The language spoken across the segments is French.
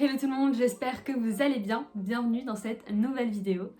Hello tout le monde, j'espère que vous allez bien. Bienvenue dans cette nouvelle vidéo.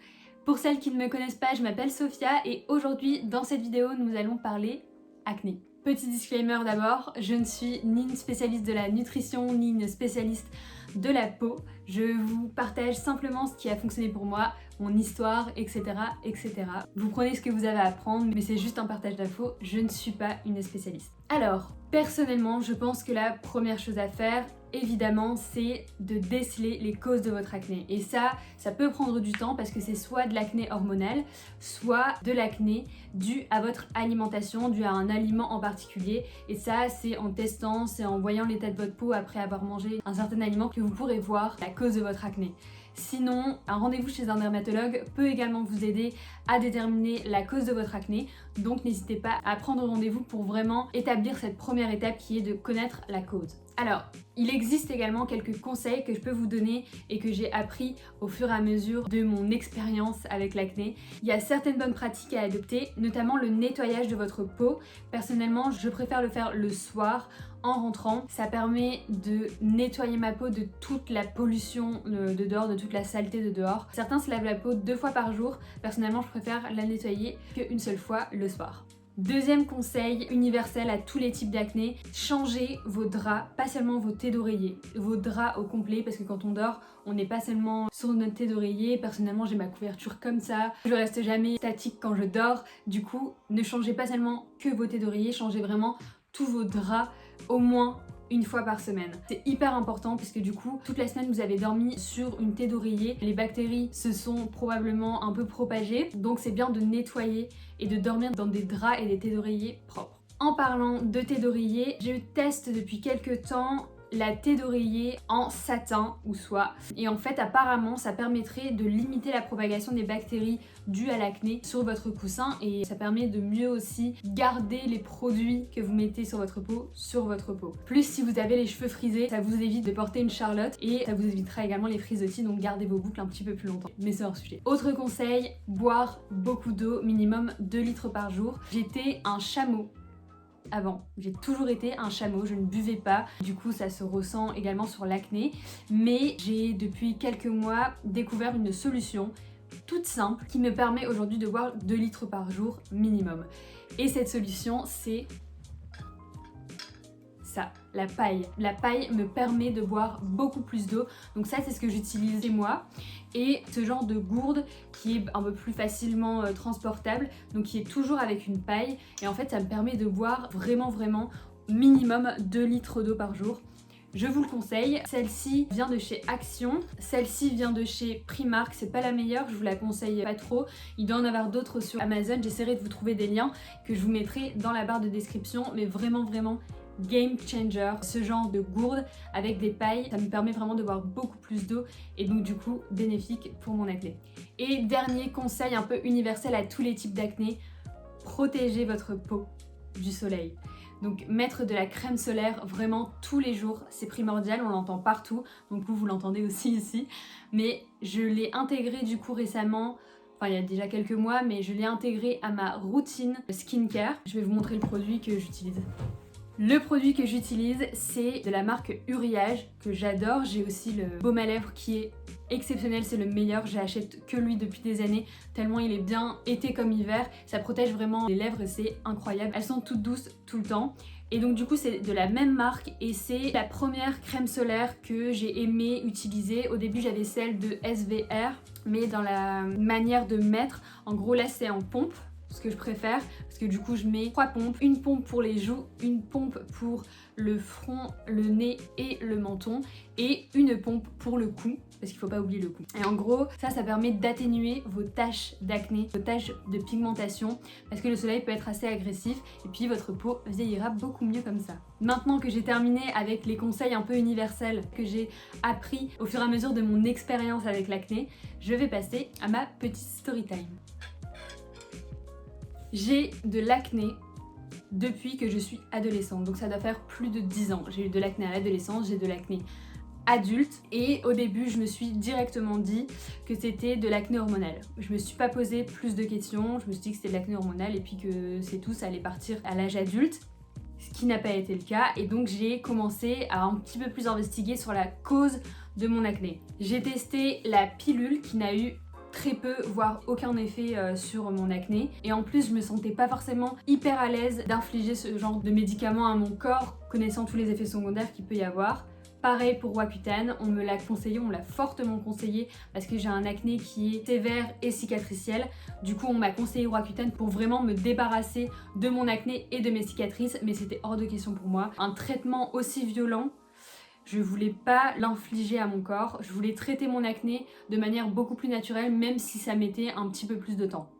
Pour celles qui ne me connaissent pas, je m'appelle Sophia et aujourd'hui dans cette vidéo nous allons parler acné. Petit disclaimer d'abord, je ne suis ni une spécialiste de la nutrition ni une spécialiste de la peau. Je vous partage simplement ce qui a fonctionné pour moi, mon histoire, etc. etc. Vous prenez ce que vous avez à apprendre, mais c'est juste un partage d'infos, je ne suis pas une spécialiste. Alors, personnellement, je pense que la première chose à faire, évidemment, c'est de déceler les causes de votre acné. Et ça peut prendre du temps parce que c'est soit de l'acné hormonal, soit de l'acné dû à votre alimentation, dû à un aliment en particulier. Et ça, c'est en testant, c'est en voyant l'état de votre peau après avoir mangé un certain aliment que vous pourrez voir la cause de votre acné. Sinon, un rendez-vous chez un dermatologue peut également vous aider à déterminer la cause de votre acné. Donc n'hésitez pas à prendre rendez-vous pour vraiment établir cette première étape qui est de connaître la cause. Alors, il existe également quelques conseils que je peux vous donner et que j'ai appris au fur et à mesure de mon expérience avec l'acné. Il y a certaines bonnes pratiques à adopter, notamment le nettoyage de votre peau. Personnellement, je préfère le faire le soir en rentrant. Ça permet de nettoyer ma peau de toute la pollution de dehors, de toute la saleté de dehors. Certains se lavent la peau 2 fois par jour. Personnellement, je préfère la nettoyer qu'une seule fois le soir. Deuxième conseil universel à tous les types d'acné, changez vos draps, pas seulement vos thés d'oreiller, vos draps au complet parce que quand on dort, on n'est pas seulement sur notre thé d'oreiller. Personnellement, j'ai ma couverture comme ça, je reste jamais statique quand je dors. Du coup, ne changez pas seulement que vos thés d'oreiller, changez vraiment tous vos draps au moins une fois par semaine. C'est hyper important puisque du coup, toute la semaine vous avez dormi sur une thé d'oreiller. Les bactéries se sont probablement un peu propagées, donc c'est bien de nettoyer et de dormir dans des draps et des thés d'oreiller propres. En parlant de thé d'oreiller, je teste depuis quelques temps la thé d'oreiller en satin ou soie. Et en fait, apparemment, ça permettrait de limiter la propagation des bactéries dues à l'acné sur votre coussin et ça permet de mieux aussi garder les produits que vous mettez sur votre peau. Plus si vous avez les cheveux frisés, ça vous évite de porter une charlotte et ça vous évitera également les frisottis, donc gardez vos boucles un petit peu plus longtemps. Mais c'est hors sujet. Autre conseil, boire beaucoup d'eau, minimum 2 litres par jour. J'étais un chameau avant, j'ai toujours été un chameau, je ne buvais pas, du coup ça se ressent également sur l'acné, mais j'ai depuis quelques mois découvert une solution toute simple qui me permet aujourd'hui de boire 2 litres par jour minimum. Et cette solution c'est ça, la paille. La paille me permet de boire beaucoup plus d'eau, donc ça c'est ce que j'utilise chez moi. Et ce genre de gourde qui est un peu plus facilement transportable, donc qui est toujours avec une paille. Et en fait ça me permet de boire vraiment minimum 2 litres d'eau par jour. Je vous le conseille. Celle-ci vient de chez Action, celle-ci vient de chez Primark, c'est pas la meilleure, je vous la conseille pas trop. Il doit en avoir d'autres sur Amazon, j'essaierai de vous trouver des liens que je vous mettrai dans la barre de description, mais vraiment game changer, ce genre de gourde avec des pailles, ça me permet vraiment de boire beaucoup plus d'eau et donc du coup bénéfique pour mon acné. Et dernier conseil un peu universel à tous les types d'acné, protégez votre peau du soleil. Donc mettre de la crème solaire vraiment tous les jours, c'est primordial, on l'entend partout, donc vous l'entendez aussi ici, mais je l'ai intégré du coup récemment. Enfin, il y a déjà quelques mois, mais je l'ai intégré à ma routine skincare. Je vais vous montrer le produit que j'utilise. Le produit que j'utilise, c'est de la marque Uriage, que j'adore. J'ai aussi le baume à lèvres qui est exceptionnel, c'est le meilleur. J'achète que lui depuis des années, tellement il est bien été comme hiver. Ça protège vraiment les lèvres, c'est incroyable. Elles sont toutes douces tout le temps. Et donc du coup c'est de la même marque et c'est la première crème solaire que j'ai aimé utiliser. Au début j'avais celle de SVR, mais dans la manière de mettre, en gros là c'est en pompe. Ce que je préfère parce que du coup je mets 3 pompes, une pompe pour les joues, une pompe pour le front, le nez et le menton et une pompe pour le cou parce qu'il faut pas oublier le cou. Et en gros ça permet d'atténuer vos taches d'acné, vos taches de pigmentation parce que le soleil peut être assez agressif et puis votre peau vieillira beaucoup mieux comme ça. Maintenant que j'ai terminé avec les conseils un peu universels que j'ai appris au fur et à mesure de mon expérience avec l'acné, je vais passer à ma petite story time. J'ai de l'acné depuis que je suis adolescente, donc ça doit faire plus de 10 ans. J'ai eu de l'acné à l'adolescence, j'ai de l'acné adulte et au début je me suis directement dit que c'était de l'acné hormonal. Je me suis pas posé plus de questions, je me suis dit que c'était de l'acné hormonal et puis que c'est tout, ça allait partir à l'âge adulte. Ce ce qui n'a pas été le cas, et donc j'ai commencé à un petit peu plus investiguer sur la cause de mon acné. J'ai testé la pilule qui n'a eu très peu, voire aucun effet sur mon acné, et en plus je me sentais pas forcément hyper à l'aise d'infliger ce genre de médicaments à mon corps, connaissant tous les effets secondaires qu'il peut y avoir. Pareil pour Roaccutane, on me l'a conseillé, on l'a fortement conseillé parce que j'ai un acné qui est sévère et cicatriciel. Du coup on m'a conseillé Roaccutane pour vraiment me débarrasser de mon acné et de mes cicatrices, mais c'était hors de question pour moi. Un traitement aussi violent, je voulais pas l'infliger à mon corps, je voulais traiter mon acné de manière beaucoup plus naturelle, même si ça mettait un petit peu plus de temps.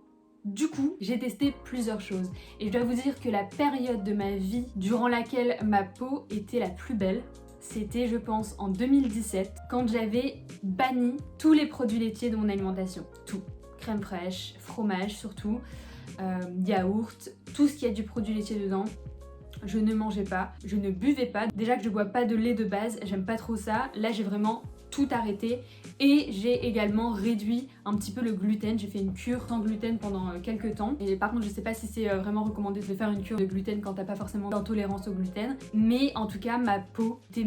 Du coup, j'ai testé plusieurs choses et je dois vous dire que la période de ma vie durant laquelle ma peau était la plus belle, c'était je pense en 2017 quand j'avais banni tous les produits laitiers de mon alimentation. Tout. Crème fraîche, fromage surtout, yaourt, tout ce qui a du produit laitier dedans. Je ne mangeais pas, je ne buvais pas. Déjà que je bois pas de lait de base, j'aime pas trop ça. Là j'ai vraiment tout arrêté et j'ai également réduit un petit peu le gluten. J'ai fait une cure sans gluten pendant quelques temps. Et par contre je sais pas si c'est vraiment recommandé de faire une cure de gluten quand t'as pas forcément d'intolérance au gluten. Mais en tout cas ma peau était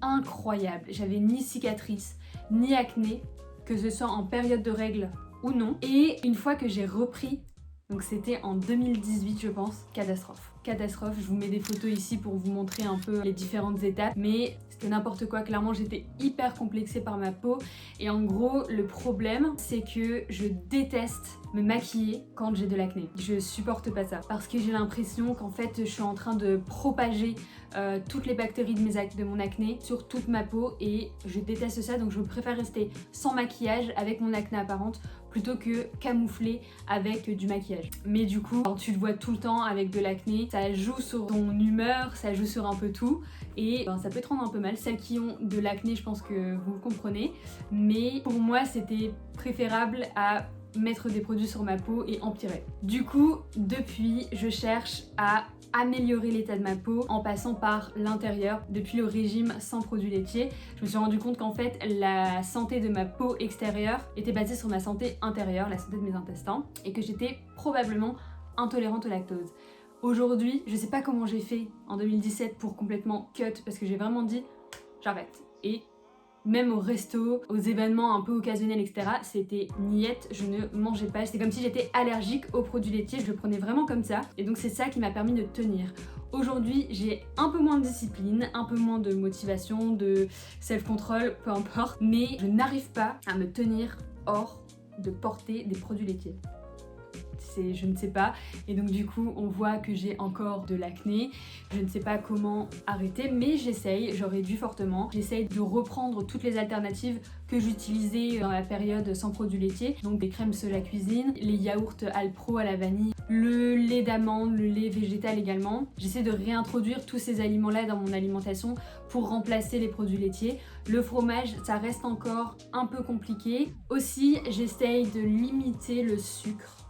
incroyable. J'avais ni cicatrices, ni acné, que ce soit en période de règles ou non. Et une fois que j'ai repris, donc c'était en 2018 je pense, catastrophe. Catastrophe, je vous mets des photos ici pour vous montrer un peu les différentes étapes, mais c'était n'importe quoi, clairement j'étais hyper complexée par ma peau et en gros le problème c'est que je déteste me maquiller quand j'ai de l'acné. Je supporte pas ça parce que j'ai l'impression qu'en fait je suis en train de propager toutes les bactéries de mon acné sur toute ma peau et je déteste ça, donc je préfère rester sans maquillage avec mon acné apparente plutôt que camoufler avec du maquillage. Mais du coup, quand tu te vois tout le temps avec de l'acné, ça joue sur ton humeur, ça joue sur un peu tout et ça peut te rendre un peu mal. Celles qui ont de l'acné, je pense que vous le comprenez, mais pour moi c'était préférable à mettre des produits sur ma peau et empirer. Du coup, depuis, je cherche à améliorer l'état de ma peau en passant par l'intérieur. Depuis le régime sans produits laitiers, je me suis rendu compte qu'en fait la santé de ma peau extérieure était basée sur ma santé intérieure, la santé de mes intestins, et que j'étais probablement intolérante au lactose. Aujourd'hui, je sais pas comment j'ai fait en 2017 pour complètement cut parce que j'ai vraiment dit j'arrête. Et même au resto, aux événements un peu occasionnels, etc. C'était niette, je ne mangeais pas. C'était comme si j'étais allergique aux produits laitiers, je le prenais vraiment comme ça. Et donc c'est ça qui m'a permis de tenir. Aujourd'hui, j'ai un peu moins de discipline, un peu moins de motivation, de self-control, peu importe. Mais je n'arrive pas à me tenir hors de porter des produits laitiers. Je ne sais pas, et donc du coup on voit que j'ai encore de l'acné, je ne sais pas comment arrêter, mais j'essaye, je réduis fortement, j'essaye de reprendre toutes les alternatives que j'utilisais dans la période sans produits laitiers, donc des crèmes Soja Cuisine, les yaourts Alpro à la vanille, le lait d'amande, le lait végétal également. J'essaie de réintroduire tous ces aliments là dans mon alimentation pour remplacer les produits laitiers. Le fromage, ça reste encore un peu compliqué. Aussi, j'essaye de limiter le sucre.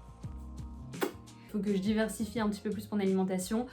Il faut que je diversifie un petit peu plus mon alimentation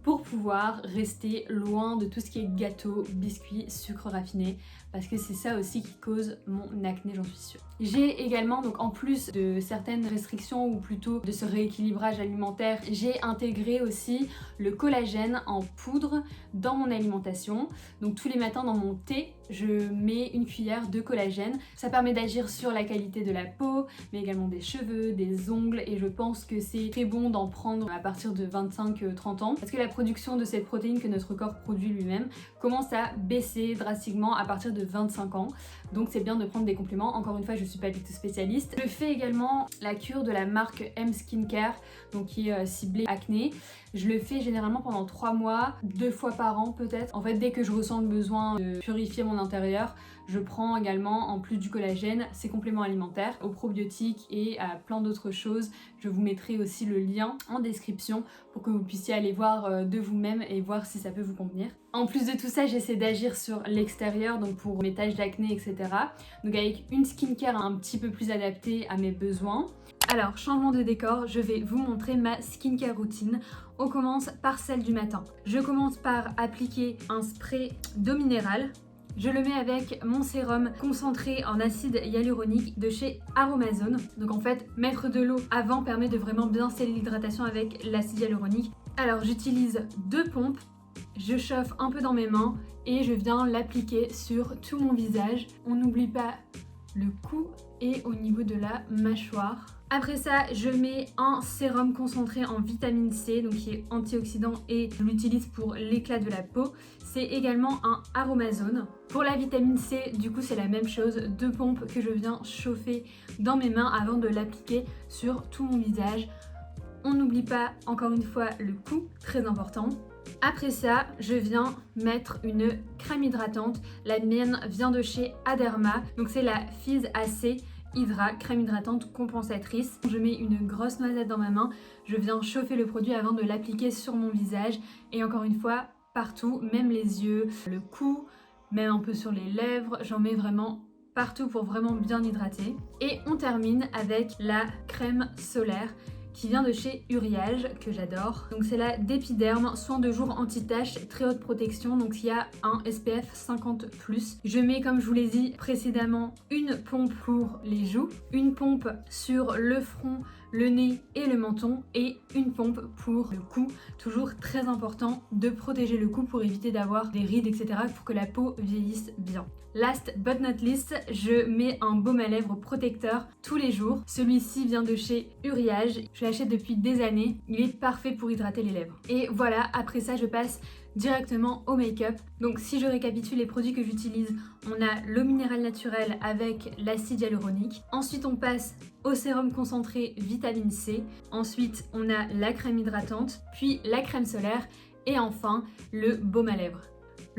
pour pouvoir rester loin de tout ce qui est gâteau, biscuits, sucre raffiné, parce que c'est ça aussi qui cause mon acné, j'en suis sûre. J'ai également, donc en plus de certaines restrictions ou plutôt de ce rééquilibrage alimentaire, j'ai intégré aussi le collagène en poudre dans mon alimentation. Donc tous les matins dans mon thé, je mets une cuillère de collagène. Ça permet d'agir sur la qualité de la peau, mais également des cheveux, des ongles, et je pense que c'est très bon d'en prendre à partir de 25-30 ans, parce que la production de cette protéine que notre corps produit lui-même commence à baisser drastiquement à partir de 25 ans. Donc c'est bien de prendre des compléments. Encore une fois, je suis pas du tout spécialiste. Je fais également la cure de la marque M Skincare, donc qui est ciblée acné. Je le fais généralement pendant 3 mois, 2 fois par an peut-être. En fait, dès que je ressens le besoin de purifier mon intérieur, je prends également, en plus du collagène, ces compléments alimentaires, aux probiotiques et à plein d'autres choses. Je vous mettrai aussi le lien en description pour que vous puissiez aller voir de vous-même et voir si ça peut vous convenir. En plus de tout ça, j'essaie d'agir sur l'extérieur, donc pour mes taches d'acné, etc. Donc avec une skincare un petit peu plus adaptée à mes besoins. Alors, changement de décor, je vais vous montrer ma skincare routine. On commence par celle du matin. Je commence par appliquer un spray d'eau minérale. Je le mets avec mon sérum concentré en acide hyaluronique de chez Aromazone. Donc en fait, mettre de l'eau avant permet de vraiment bien sceller l'hydratation avec l'acide hyaluronique. Alors j'utilise 2 pompes, je chauffe un peu dans mes mains et je viens l'appliquer sur tout mon visage. On n'oublie pas le cou et au niveau de la mâchoire. Après ça, je mets un sérum concentré en vitamine C, donc qui est antioxydant et je l'utilise pour l'éclat de la peau. C'est également un aromazone. Pour la vitamine C, du coup, c'est la même chose. 2 pompes que je viens chauffer dans mes mains avant de l'appliquer sur tout mon visage. On n'oublie pas, encore une fois, le cou, très important. Après ça, je viens mettre une crème hydratante. La mienne vient de chez Aderma, donc c'est la Fizz AC Hydra, crème hydratante compensatrice. Je mets une grosse noisette dans ma main, je viens chauffer le produit avant de l'appliquer sur mon visage et encore une fois partout, même les yeux, le cou, même un peu sur les lèvres, j'en mets vraiment partout pour vraiment bien hydrater. Et on termine avec la crème solaire qui vient de chez Uriage, que j'adore. Donc c'est la Dépiderme, soin de jour anti-taches, très haute protection, donc il y a un SPF 50+. Je mets, comme je vous l'ai dit précédemment, une pompe pour les joues, une pompe sur le front, le nez et le menton et une pompe pour le cou. Toujours très important de protéger le cou pour éviter d'avoir des rides, etc. pour que la peau vieillisse bien. Last but not least, je mets un baume à lèvres protecteur tous les jours. Celui-ci vient de chez Uriage. Je l'achète depuis des années. Il est parfait pour hydrater les lèvres. Et voilà, après ça, je passe directement au make-up. Donc si je récapitule les produits que j'utilise, on a l'eau minérale naturelle avec l'acide hyaluronique. Ensuite, on passe au sérum concentré vitamine C. Ensuite, on a la crème hydratante, puis la crème solaire et enfin le baume à lèvres.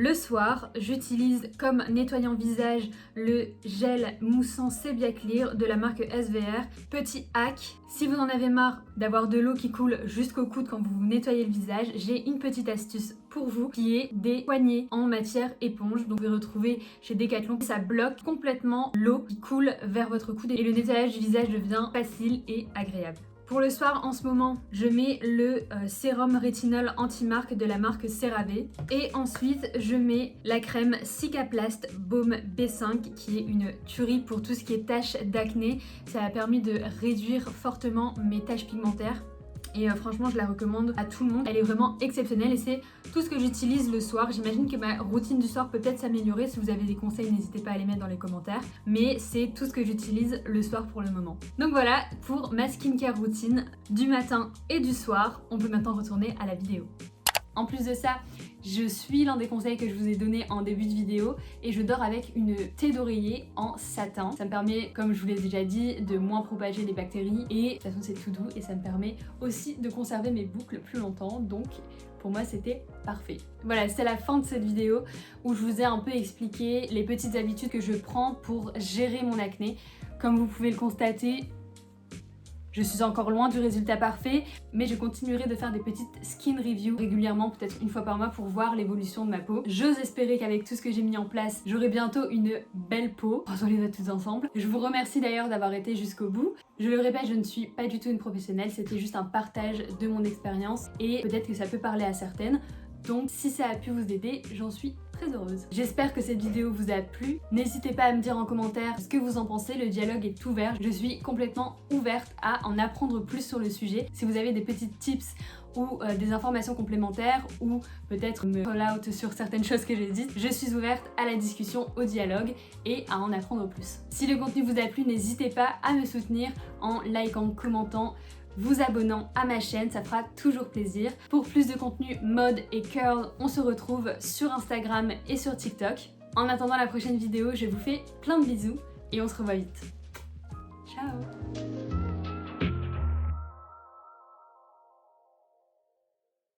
Le soir, j'utilise comme nettoyant visage le gel moussant Sebia Clear de la marque SVR. Petit hack, si vous en avez marre d'avoir de l'eau qui coule jusqu'au coude quand vous nettoyez le visage, j'ai une petite astuce pour vous qui est des poignées en matière éponge. Donc vous pouvez retrouver chez Decathlon. Ça bloque complètement l'eau qui coule vers votre coude et le nettoyage du visage devient facile et agréable. Pour le soir, en ce moment, je mets le sérum rétinol anti-marque de la marque CeraVe. Et ensuite, je mets la crème Cicaplast Baume B5 qui est une tuerie pour tout ce qui est taches d'acné. Ça a permis de réduire fortement mes taches pigmentaires. Et franchement, je la recommande à tout le monde. Elle est vraiment exceptionnelle et c'est tout ce que j'utilise le soir. J'imagine que ma routine du soir peut peut-être s'améliorer. Si vous avez des conseils, n'hésitez pas à les mettre dans les commentaires. Mais c'est tout ce que j'utilise le soir pour le moment. Donc voilà pour ma skincare routine du matin et du soir. On peut maintenant retourner à la vidéo. En plus de ça, je suis l'un des conseils que je vous ai donné en début de vidéo et je dors avec une thé d'oreiller en satin. Ça me permet, comme je vous l'ai déjà dit, de moins propager les bactéries et de toute façon c'est tout doux et ça me permet aussi de conserver mes boucles plus longtemps, donc pour moi c'était parfait. Voilà, c'est la fin de cette vidéo où je vous ai un peu expliqué les petites habitudes que je prends pour gérer mon acné. Comme vous pouvez le constater, je suis encore loin du résultat parfait, mais je continuerai de faire des petites skin reviews régulièrement, peut-être une fois par mois pour voir l'évolution de ma peau. J'ose espérer qu'avec tout ce que j'ai mis en place, j'aurai bientôt une belle peau. On les a tous ensemble. Je vous remercie d'ailleurs d'avoir été jusqu'au bout. Je le répète, je ne suis pas du tout une professionnelle, c'était juste un partage de mon expérience et peut-être que ça peut parler à certaines. Donc si ça a pu vous aider, j'en suis très heureuse. J'espère que cette vidéo vous a plu. N'hésitez pas à me dire en commentaire ce que vous en pensez, le dialogue est ouvert. Je suis complètement ouverte à en apprendre plus sur le sujet. Si vous avez des petites tips ou des informations complémentaires ou peut-être me call out sur certaines choses que j'ai dites, je suis ouverte à la discussion, au dialogue et à en apprendre plus. Si le contenu vous a plu, n'hésitez pas à me soutenir en likant, commentant, vous abonnant à ma chaîne, ça fera toujours plaisir. Pour plus de contenu mode et curl, on se retrouve sur Instagram et sur TikTok. En attendant la prochaine vidéo, je vous fais plein de bisous et on se revoit vite. Ciao!